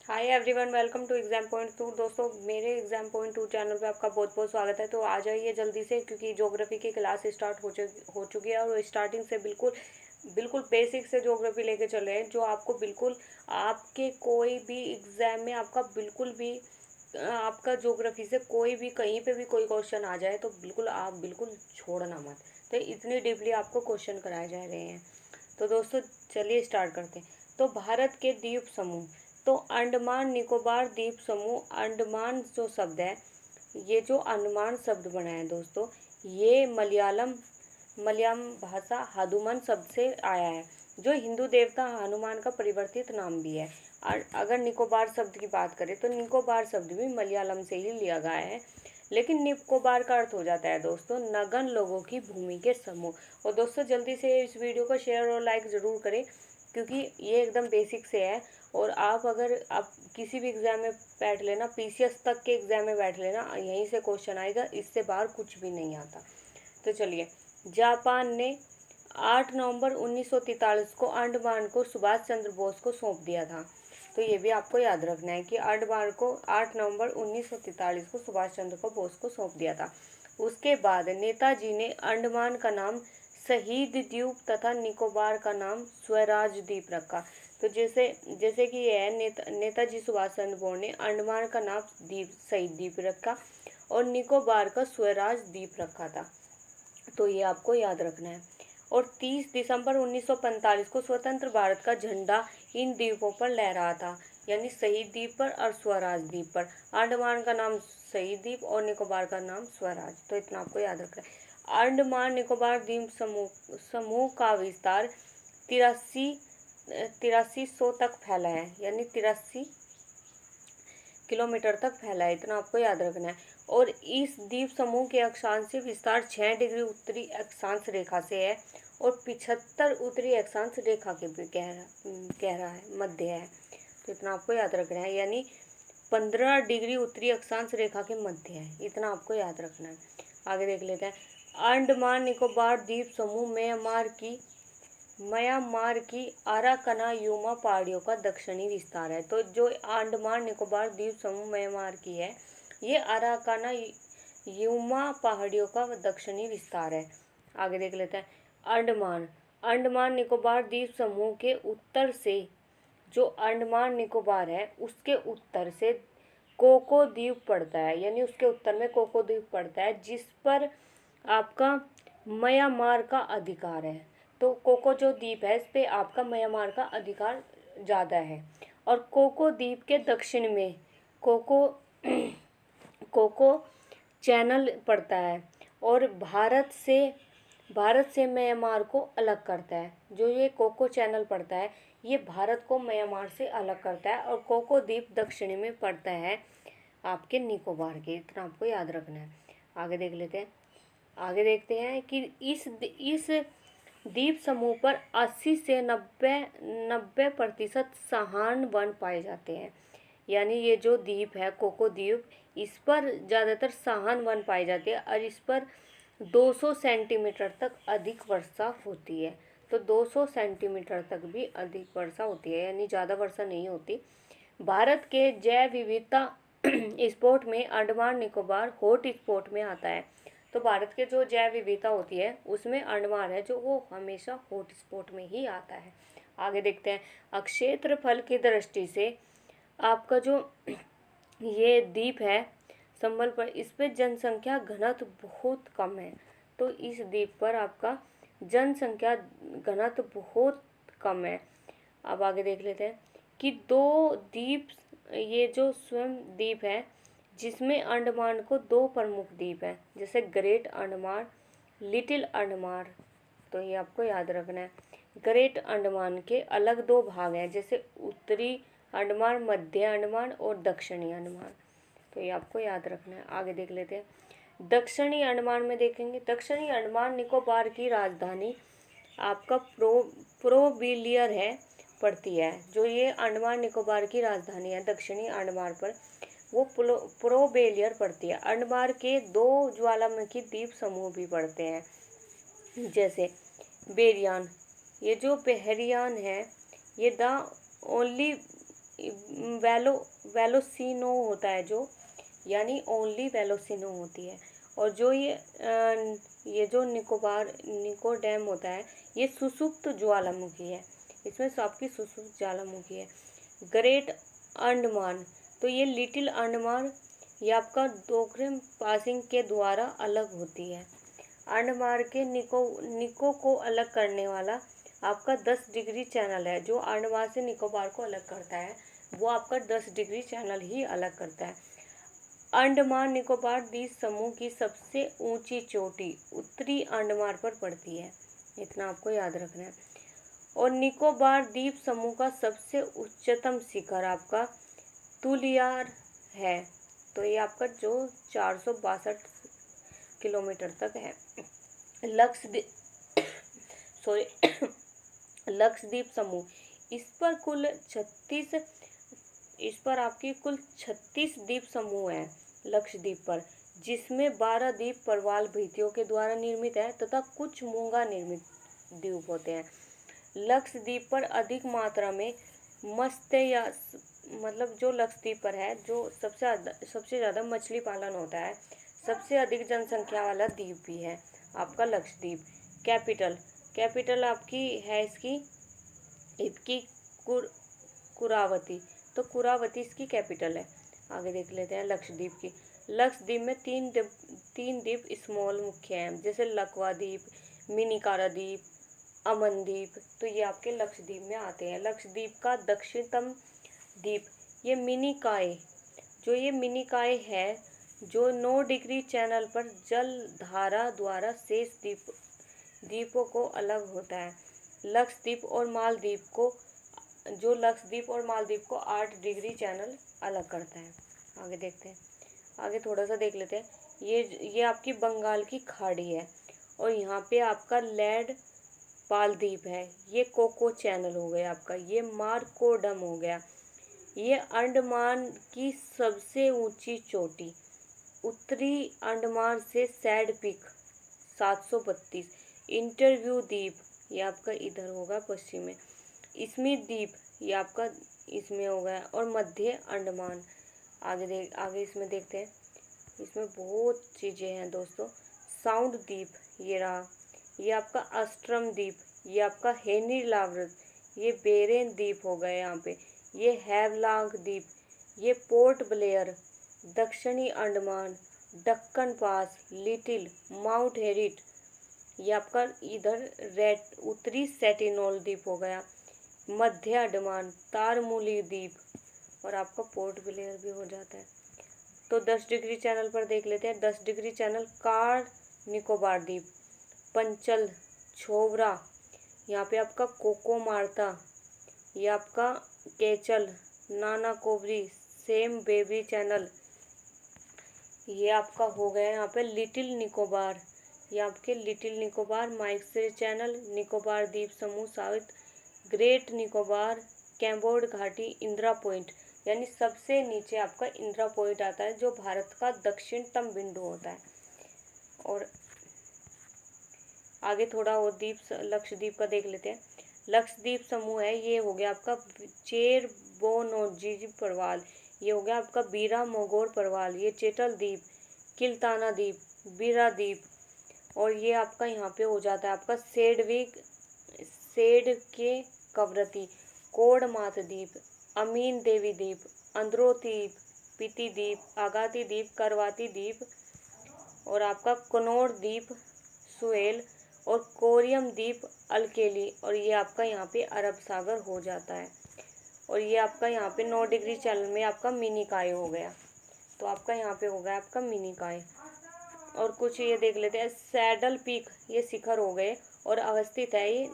Hi everyone, welcome to exam point two. दोस्तों, मेरे exam point to channel पे आपका बहुत बहुत स्वागत है। तो आ जाइए जल्दी से, क्योंकि ज्योग्राफी की क्लास स्टार्ट हो चुकी है और स्टार्टिंग से बिल्कुल बिल्कुल बेसिक से ज्योग्राफी लेके चल रहे हैं, जो आपको बिल्कुल आपके कोई भी एग्जाम में आपका बिल्कुल भी आपका ज्योग्राफी से कोई भी कहीं पे भी कोई क्वेश्चन आ जाए तो बिल्कुल आप बिल्कुल छोड़ना मत। तो इतनी डीपली आपको क्वेश्चन कराए जा रहे हैं। तो दोस्तों, चलिए स्टार्ट करते हैं। तो भारत के द्वीप समूह, तो अंडमान निकोबार द्वीप समूह, अंडमान जो शब्द है, ये जो अंडमान शब्द बना है दोस्तों, ये मलयालम भाषा हनुमान शब्द से आया है, जो हिंदू देवता हनुमान का परिवर्तित नाम भी है। और अगर निकोबार शब्द की बात करें तो निकोबार शब्द भी मलयालम से ही लिया गया है, लेकिन निकोबार का अर्थ हो जाता है दोस्तों नगन लोगों की भूमि के समूह। और दोस्तों, जल्दी से इस वीडियो को शेयर और लाइक ज़रूर करें, क्योंकि ये एकदम बेसिक से है। और आप किसी भी एग्ज़ाम में बैठ लेना, पीसीएस तक के एग्ज़ाम में बैठ लेना, यहीं से क्वेश्चन आएगा, इससे बाहर कुछ भी नहीं आता। तो चलिए, जापान ने 8 नवंबर 1943 को अंडमान को सुभाष चंद्र बोस को सौंप दिया था। तो ये भी आपको याद रखना है कि अंडमान को 8 नवंबर 1943 को सुभाष चंद्र को बोस को सौंप दिया था। उसके बाद नेताजी ने अंडमान का नाम शहीद द्वीप तथा निकोबार का नाम स्वराज द्वीप रखा। तो जैसे जैसे कि ये है, नेताजी सुभाष चंद्र बोस ने अंडमान का नाम द्वीप शहीद द्वीप रखा और निकोबार का स्वराज द्वीप रखा था। तो ये आपको याद रखना है। और 30 दिसंबर 1945 को स्वतंत्र भारत का झंडा इन द्वीपों पर लहरा था, यानी शहीद द्वीप पर और स्वराज द्वीप पर। अंडमान का नाम शहीद द्वीप और निकोबार का नाम स्वराज। तो इतना आपको याद रखना है। अंडमान निकोबार द्वीप समूह का विस्तार तिरासी 8300 तक फैला है, यानी 83 किलोमीटर तक फैला है। इतना आपको याद रखना है। और इस द्वीप समूह के अक्षांशीय विस्तार 6 डिग्री उत्तरी अक्षांश रेखा से है और 75 उत्तरी अक्षांश रेखा के भी कह रहा है मध्य है। तो इतना आपको याद रखना है, यानी 15 डिग्री उत्तरी अक्षांश रेखा के मध्य है। इतना आपको याद रखना है। आगे देख लेते हैं। अंडमान निकोबार द्वीप समूह म्यांमार की अराकनायुमा पहाड़ियों का दक्षिणी विस्तार है। तो जो अंडमान निकोबार द्वीप समूह म्यांमार की है, ये अराकनायुमा पहाड़ियों का दक्षिणी विस्तार है। आगे देख लेते हैं। अंडमान अंडमान निकोबार द्वीप समूह के उत्तर से, जो अंडमान निकोबार है उसके उत्तर से कोको द्वीप पड़ता है, यानी उसके उत्तर में कोको द्वीप पड़ता है, जिस पर आपका म्यांमार का अधिकार है। तो कोको जो द्वीप है, इस पे आपका म्यांमार का अधिकार ज़्यादा है। और कोको द्वीप के दक्षिण में कोको कोको चैनल पड़ता है और भारत से म्यांमार को अलग करता है। जो ये कोको चैनल पड़ता है, ये भारत को म्यांमार से अलग करता है। और कोको द्वीप दक्षिण में पड़ता है आपके निकोबार के। इतना आपको याद रखना है। आगे देख लेते हैं। आगे देखते हैं कि इस द्वीप समूह पर 80 से 90% सहान वन पाए जाते हैं, यानी ये जो द्वीप है कोको द्वीप, इस पर ज़्यादातर सहान वन पाए जाते हैं और इस पर 200 सेंटीमीटर तक अधिक वर्षा होती है। तो 200 सेंटीमीटर तक भी अधिक वर्षा होती है, यानी ज़्यादा वर्षा नहीं होती। भारत के जैव विविधता स्पोर्ट में अंडमान निकोबार हॉट स्पॉट में आता है। तो भारत के जो जैव विविधता होती है उसमें अंडमान है, जो वो हमेशा हॉट स्पॉट में ही आता है। आगे देखते हैं। क्षेत्रफल की दृष्टि से आपका जो ये द्वीप है संबल पर, इस पे जनसंख्या घनत्व बहुत कम है। तो इस द्वीप पर आपका जनसंख्या घनत्व बहुत कम है। अब आगे देख लेते हैं कि दो द्वीप, ये जो स्वयं द्वीप है, जिसमें अंडमान को दो प्रमुख द्वीप हैं, जैसे ग्रेट अंडमान, लिटिल अंडमान। तो ये आपको याद रखना है। ग्रेट अंडमान के अलग दो भाग हैं, जैसे उत्तरी अंडमान, मध्य अंडमान और दक्षिणी अंडमान। तो ये आपको याद रखना है। आगे देख लेते हैं। दक्षिणी अंडमान में देखेंगे। दक्षिणी अंडमान निकोबार की राजधानी आपका प्रोविलियर है पड़ती है। जो ये अंडमान निकोबार की राजधानी है दक्षिणी अंडमान पर, वो प्रोबेलियर पड़ती है। अंडमान के दो ज्वालामुखी द्वीप समूह भी पड़ते हैं, जैसे बेरियान। ये जो बेहरियान है, ये द ओनली वैलो वैलोसिनो होता है जो, यानी ओनली वैलोसिनो होती है। और जो ये जो निको डैम होता है, ये सुसुप्त ज्वालामुखी है, इसमें आपकी सुसुप्त ज्वालामुखी है। ग्रेट अंडमान, तो ये लिटिल अंडमान, ये आपका डोकलाम पासिंग के द्वारा अलग होती है। अंडमान के निको को अलग करने वाला आपका 10 डिग्री चैनल है, जो अंडमान से निकोबार को अलग करता है, वो आपका 10 डिग्री चैनल ही अलग करता है। अंडमान निकोबार द्वीप समूह की सबसे ऊंची चोटी उत्तरी अंडमान पर पड़ती है, इतना आपको याद रखना है। और निकोबार द्वीप समूह का सबसे उच्चतम शिखर आपका तुलियार है, तो ये आपका जो 462 किलोमीटर तक है। लक्षद्वीप सॉरी लक्षद्वीप समूह, इस पर आपकी कुल 36 द्वीप समूह हैं लक्षद्वीप पर, जिसमें 12 द्वीप प्रवाल भित्तियों के द्वारा निर्मित है तथा कुछ मूंगा निर्मित द्वीप होते हैं। लक्षद्वीप पर अधिक मात्रा में मत्स्य मतलब जो लक्षद्वीप पर है, जो सबसे ज़्यादा मछली पालन होता है, सबसे अधिक जनसंख्या वाला द्वीप भी है आपका लक्षद्वीप। कैपिटल आपकी है इसकी कुरावती, तो कुरावती इसकी कैपिटल है। आगे देख लेते हैं लक्षद्वीप की। लक्षद्वीप में तीन द्वीप स्मॉल मुख्य हैं, जैसे लकवा द्वीप, मिनिकारा द्वीप, अमन द्वीप, तो ये आपके लक्षद्वीप में आते हैं। लक्षद्वीप का दक्षिणतम द्वीप ये मिनिकाय है, जो 9 डिग्री चैनल पर जल धारा द्वारा शेष द्वीपों को अलग होता है। लक्षद्वीप और मालदीव को 8 डिग्री चैनल अलग करता है। आगे देखते हैं, आगे थोड़ा सा देख लेते हैं। ये आपकी बंगाल की खाड़ी है, और यहाँ पे आपका लैड पाल द्वीप है, ये कोको चैनल हो गया आपका, ये मारकोडम हो गया। ये अंडमान की सबसे ऊंची चोटी उत्तरी अंडमान से सैड पीक 732, इंटरव्यू द्वीप ये आपका इधर होगा पश्चिम में, स्मिथ द्वीप ये आपका इसमें हो गया, और मध्य अंडमान। आगे इसमें देखते हैं, इसमें बहुत चीज़ें हैं दोस्तों। साउंड द्वीप ये रहा, ये आपका अस्ट्रम द्वीप, ये आपका हेनी लावरत, ये बेरेन द्वीप हो गए यहाँ पे, ये हैवलॉन्ग द्वीप, ये पोर्ट ब्लेयर, दक्षिणी अंडमान, दक्कन पास, लिटिल माउंट हेरिट, ये आपका इधर उत्तरी सेटिनोल द्वीप हो गया, मध्य अंडमान, तारमूली द्वीप, और आपका पोर्ट ब्लेयर भी हो जाता है। तो 10 डिग्री चैनल पर देख लेते हैं। 10 डिग्री चैनल कार निकोबार द्वीप, पंचल, छोवरा, यहाँ पे आपका कोको मार्ता, ये आपका केचल, नाना कोबरी, सेम बेबी चैनल, ये आपका हो गया यहाँ पे लिटिल निकोबार, ये आपके लिटिल निकोबार, माइक्सर चैनल, निकोबार द्वीप समूह साउथ, ग्रेट निकोबार, कैम्बोर्ड घाटी, इंदिरा पॉइंट, यानी सबसे नीचे आपका इंदिरा पॉइंट आता है, जो भारत का दक्षिणतम बिंदु होता है। और आगे थोड़ा और लक्षद्वीप का देख लेते हैं। लक्षद्वीप समूह है, ये हो गया आपका चेरबोनोजी प्रवाल, ये हो गया आपका बीरा मोगोर प्रवाल, ये चेटल द्वीप, किल्ताना द्वीप, बीरा द्वीप, और ये आपका यहाँ पे हो जाता है आपका सेड के कवरती, कोडमात द्वीप, अमीन देवी द्वीप, अंद्रो द्वीप, पीती द्वीप, आगाती द्वीप, करवाती द्वीप, और आपका कनौर द्वीप, सुहेल, और कोरियम द्वीप, अलकेली, और ये आपका यहाँ पे अरब सागर हो जाता है। और ये आपका यहाँ पे 9 डिग्री चैनल में आपका मिनिकाय हो गया, तो आपका यहाँ पे हो गया आपका मिनिकाय। और कुछ ये देख लेते हैं। सैडल पीक ये शिखर हो गए, और अवस्थित है ये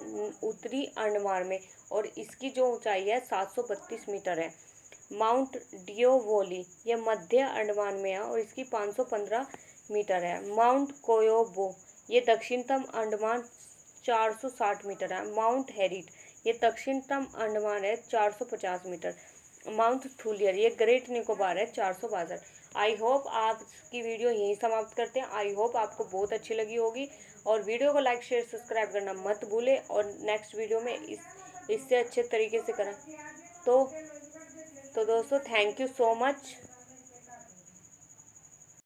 उत्तरी अंडमान में, और इसकी जो ऊंचाई है 732 मीटर है। माउंट डियोवोली ये मध्य अंडमान में है, और इसकी 515 मीटर है। माउंट कोयोबो ये दक्षिणतम अंडमान 460 मीटर है। माउंट हेरिट ये दक्षिणतम अंडमान है 450 मीटर। माउंट थुलियर ये ग्रेट निकोबार है 462। आई होप आप की वीडियो यहीं समाप्त करते हैं। आई होप आपको बहुत अच्छी लगी होगी, और वीडियो को लाइक शेयर सब्सक्राइब करना मत भूलें, और नेक्स्ट वीडियो में इससे अच्छे तरीके से करें। तो तो दोस्तों थैंक यू सो मच।